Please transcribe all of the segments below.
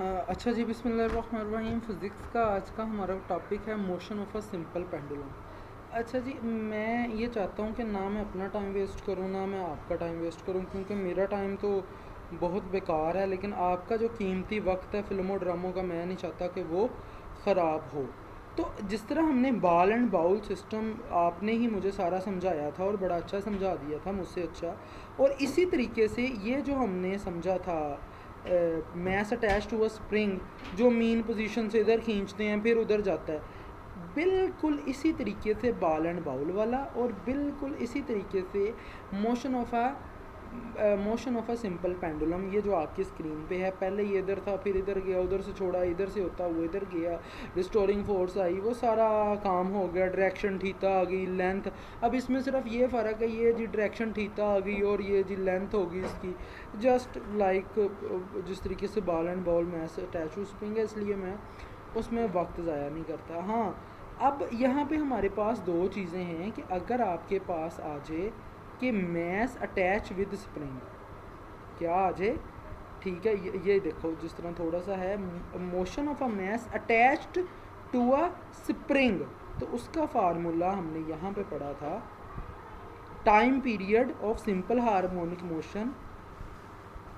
हाँ, अच्छा जी, बिस्मिल्लाहिर्रहमानिर्रहीम। फ़िज़िक्स का आज का हमारा टॉपिक है motion of a simple pendulum. अच्छा जी, मैं ये चाहता हूँ कि ना मैं अपना टाइम वेस्ट करूँ ना मैं आपका टाइम वेस्ट करूँ, क्योंकि मेरा टाइम तो बहुत बेकार है, लेकिन आपका जो कीमती वक्त है फिल्मों ड्रामों का, मैं नहीं चाहता कि वो ख़राब हो। तो जिस तरह हमने बॉल एंड बाउल सिस्टम, आपने ही मुझे सारा समझाया था और बड़ा अच्छा समझा दिया था, मुझसे अच्छा। और इसी तरीके से ये जो हमने समझा था, mass attach to a spring, जो मीन पोजीशन से इधर खींचते हैं फिर उधर जाता है, बिल्कुल इसी तरीके से बॉल एंड बाउल वाला, और बिल्कुल इसी तरीके से motion of a simple pendulum, ये जो आपकी स्क्रीन पे है, पहले ये इधर था फिर इधर गया, उधर से छोड़ा, इधर से होता वो इधर गया, रिस्टोरिंग फोर्स आई, वो सारा काम हो गया, डायरेक्शन थीटा आ गई, लेंथ। अब इसमें सिर्फ ये फ़र्क है, ये जी डायरेक्शन थीटा आ गई और ये जी लेंथ होगी इसकी, जस्ट लाइक जिस तरीके से ball and ball match attach to spring है, इसलिए मैं उसमें वक्त ज़ाया नहीं करता। हाँ, अब यहाँ पे हमारे पास दो चीज़ें हैं कि अगर आपके पास आ जाए कि मैस अटैच विद स्प्रिंग, क्या आ जाए, ठीक है, ये देखो जिस तरह थोड़ा सा है, motion of a mass attached to a spring, तो उसका फार्मूला हमने यहाँ पे पढ़ा था, time period of simple harmonic motion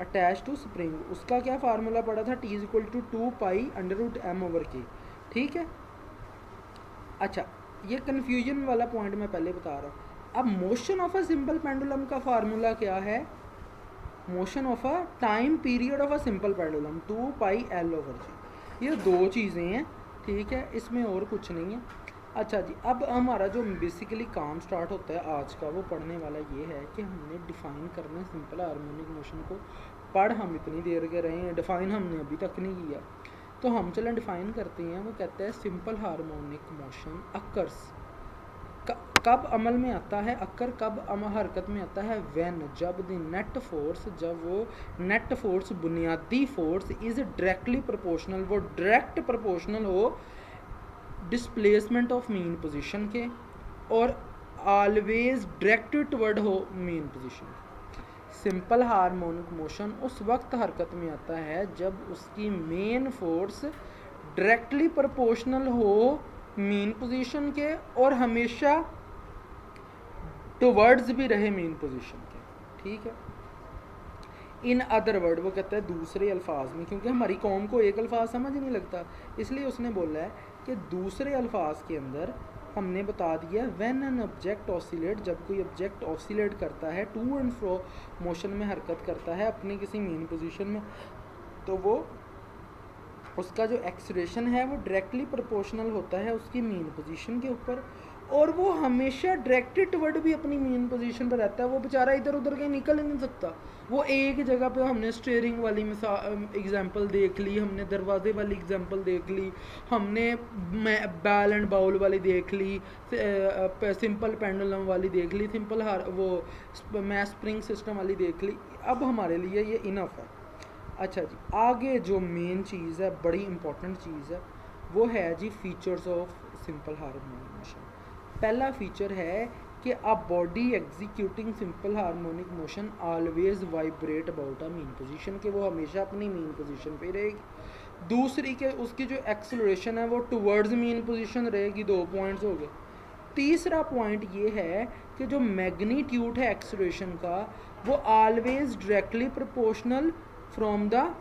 attach to spring, उसका क्या फार्मूला पड़ा था, T is equal to 2 pi under root m/k। ठीक है। अच्छा, ये कन्फ्यूजन वाला पॉइंट मैं पहले बता रहा हूँ। अब motion of a simple pendulum का फार्मूला क्या है, motion of a time period of a simple pendulum 2 πL/g, ये दो चीज़ें हैं, ठीक है, इसमें और कुछ नहीं है। अच्छा जी, अब हमारा जो बेसिकली काम स्टार्ट होता है आज का, वो पढ़ने वाला ये है कि हमने डिफ़ाइन करना है सिंपल हार्मोनिक मोशन को। पढ़ हम इतनी देर के रहे हैं, डिफ़ाइन हमने अभी तक नहीं किया, तो हम चलें डिफ़ाइन करते हैं। वो कहते हैं सिंपल हार्मोनिक मोशन अकर्स, कब अमल में आता है, अक्कर कब हरकत में आता है, व्हेन, जब द नेट फोर्स, जब वो नेट फोर्स बुनियादी फोर्स इज़ डायरेक्टली प्रोपोर्शनल, वो डायरेक्ट प्रोपोर्शनल हो डिस्प्लेसमेंट ऑफ मीन पोजीशन के, और ऑलवेज डायरेक्टेड टुवर्ड हो mean position. Simple harmonic motion उस वक्त हरकत में आता है जब उसकी मेन फोर्स डायरेक्टली प्रोपोर्शनल हो मीन पोजीशन के, और हमेशा टुवर्ड्स भी रहे मीन पोजीशन के, ठीक है। इन अदर वर्ड, वो कहता है दूसरे अल्फाज में, क्योंकि हमारी कौम को एक अल्फाज समझ नहीं लगता, इसलिए उसने बोला है कि दूसरे अल्फाज के अंदर हमने बता दिया, व्हेन एन ऑब्जेक्ट ऑसिलेट, जब कोई ऑब्जेक्ट ऑसिलेट करता है, टू एंड फ्रो मोशन में हरकत करता है अपनी किसी मीन पोजीशन में, तो वो उसका जो एक्सलेरेशन है वो डायरेक्टली प्रोपोर्शनल होता है उसकी मीन पोजीशन के ऊपर, और वो हमेशा डायरेक्टेड टुवर्ड भी अपनी मेन पोजीशन पर रहता है, वो बेचारा इधर उधर कहीं निकल ही नहीं सकता। वो एक जगह पे, हमने स्टीयरिंग वाली एग्जांपल देख ली, हमने दरवाजे वाली एग्जांपल देख ली, हमने बैल एंड बाउल वाली देख ली, सिंपल पेंडुलम वाली देख ली, सिंपल वो मैस स्प्रिंग सिस्टम वाली देख ली। अब हमारे लिए ये इनफ है। अच्छा जी, आगे जो मेन चीज़ है, बड़ी इंपॉर्टेंट चीज़ है, वो है जी features of simple harmonic motion. पहला फीचर है कि a body executing simple harmonic motion always vibrate about a mean position, के वो हमेशा अपनी मीन पोजीशन पे रहेगी। दूसरी के उसकी जो एक्सेलरेशन है वो टुवर्ड्स मीन पोजीशन रहेगी, 2 पॉइंट्स हो गए। तीसरा पॉइंट ये है कि जो मैग्नीट्यूड है एक्सेलरेशन का, वो always directly proportional from the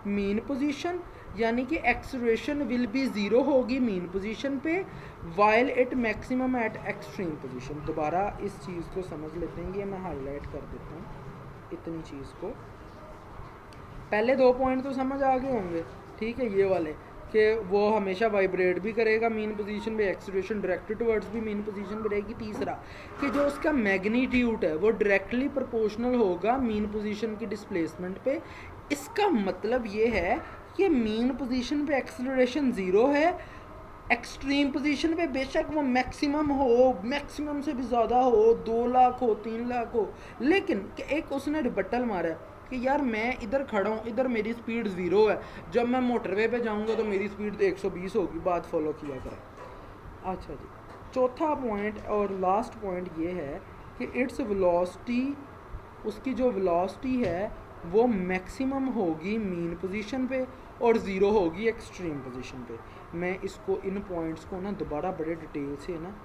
mean position, यानी कि एक्सेलरेशन विल बी ज़ीरो होगी मीन पोजीशन पे, while it maximum eight extreme position. दोबारा इस चीज़ को समझ लेते हैं, ये मैं हाईलाइट कर देता हूँ इतनी चीज़ को। पहले 2 पॉइंट तो समझ आ गए होंगे, ठीक है, ये वाले कि वो हमेशा वाइब्रेट भी करेगा मीन पोजीशन पे, एक्सेलरेशन डायरेक्टेड टुवर्ड्स भी मीन पोजीशन पे रहेगी। तीसरा कि जो उसका मैग्नीट्यूड है वो डायरेक्टली प्रोपोर्शनल होगा मीन पोजीशन की डिस्प्लेसमेंट पे। इसका मतलब ये है कि मीन पोजीशन पे एक्सेलरेशन ज़ीरो है, एक्सट्रीम पोजीशन पे बेशक वो मैक्सिमम हो, मैक्सिमम से भी ज़्यादा हो, 2 लाख हो, 3 लाख हो, लेकिन एक उसने रिबटल मारा है कि यार मैं इधर खड़ा हूँ, इधर मेरी स्पीड ज़ीरो है, जब मैं मोटरवे पे जाऊँगा तो मेरी स्पीड 120 होगी, बात फॉलो किया करें। अच्छा जी, चौथा पॉइंट और लास्ट पॉइंट ये है कि इट्स वेलोसिटी, उसकी जो वेलोसिटी है वो मैक्सिमम होगी मीन पोजीशन पे, और 0 होगी एक्सट्रीम पोजीशन पे। मैं इसको इन पॉइंट्स को ना दोबारा बड़े डिटेल से ना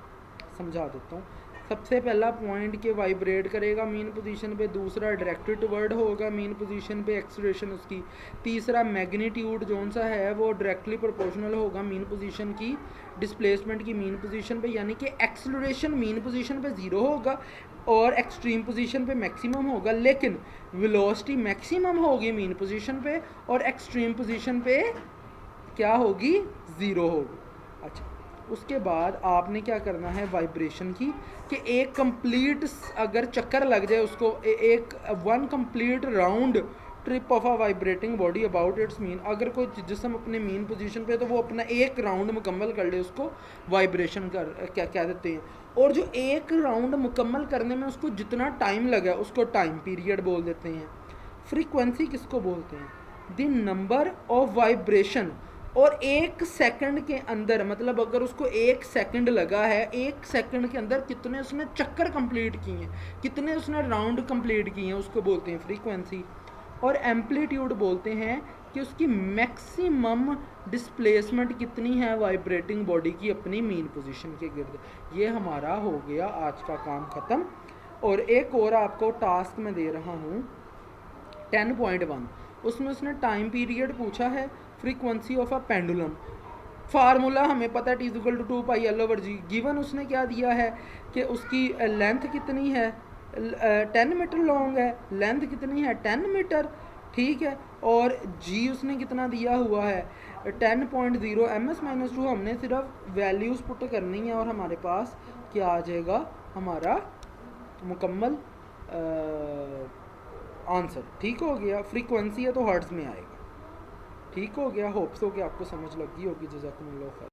समझा देता हूँ। सबसे पहला पॉइंट के वाइब्रेट करेगा मीन पोजीशन पे, दूसरा डायरेक्टेड टुवर्ड होगा मीन पोजीशन पे एक्सेलरेशन उसकी, तीसरा मैग्नीट्यूड जोन सा है वो डायरेक्टली प्रोपोर्शनल होगा मीन पोजीशन की डिस्प्लेसमेंट की मीन पोजीशन पे, यानी कि एक्सेलरेशन मीन पोजीशन पे 0 होगा और एक्सट्रीम पोजीशन पे मैक्सिमम होगा, लेकिन वेलोसिटी मैक्सिमम होगी मीन पोजीशन पे और एक्सट्रीम पोजीशन पे क्या होगी 0 होगी। अच्छा, उसके बाद आपने क्या करना है वाइब्रेशन की कि एक कंप्लीट अगर चक्कर लग जाए उसको एक one complete round trip of a vibrating body about it's mean, अगर कोई जिसम अपने मीन पोजीशन पे तो वो अपना एक राउंड मुकम्मल कर ले उसको वाइब्रेशन कर क्या कह देते हैं। और जो एक राउंड मुकम्मल करने में उसको जितना टाइम लगा उसको टाइम पीरियड बोल देते हैं। फ्रीक्वेंसी किसको बोलते हैं? The number of vibration. और एक सेकंड के अंदर मतलब अगर उसको एक सेकंड लगा है, एक सेकंड के अंदर कितने उसने चक्कर कंप्लीट किए हैं, कितने उसने राउंड कंप्लीट किए हैं, उसको बोलते हैं फ्रीक्वेंसी। और एम्पलीट्यूड बोलते हैं कि उसकी मैक्सिमम डिस्प्लेसमेंट कितनी है वाइब्रेटिंग बॉडी की अपनी मीन पोजीशन के गिर्द। ये हमारा हो गया आज का काम ख़त्म। और एक और आपको टास्क मैं दे रहा हूँ 10.1, उसमें उसने टाइम पीरियड पूछा है, frequency of a pendulum, formula हमें पता है T=2πL/g। गिवन उसने क्या दिया है कि उसकी लेंथ कितनी है, 10 मीटर लॉन्ग है, लेंथ कितनी है 10 मीटर, ठीक है, और जी उसने कितना दिया हुआ है 10.0 ms-2। हमने सिर्फ वैल्यूज़ पुट करनी है और हमारे पास क्या आ जाएगा हमारा मुकम्मल आंसर। ठीक हो गया, फ्रीक्वेंसी है तो हर्ट्ज़ में आएगा। ठीक हो गया, होप्स हो कि आपको समझ लगी होगी। जज़ाकुमुल्लाह खैर।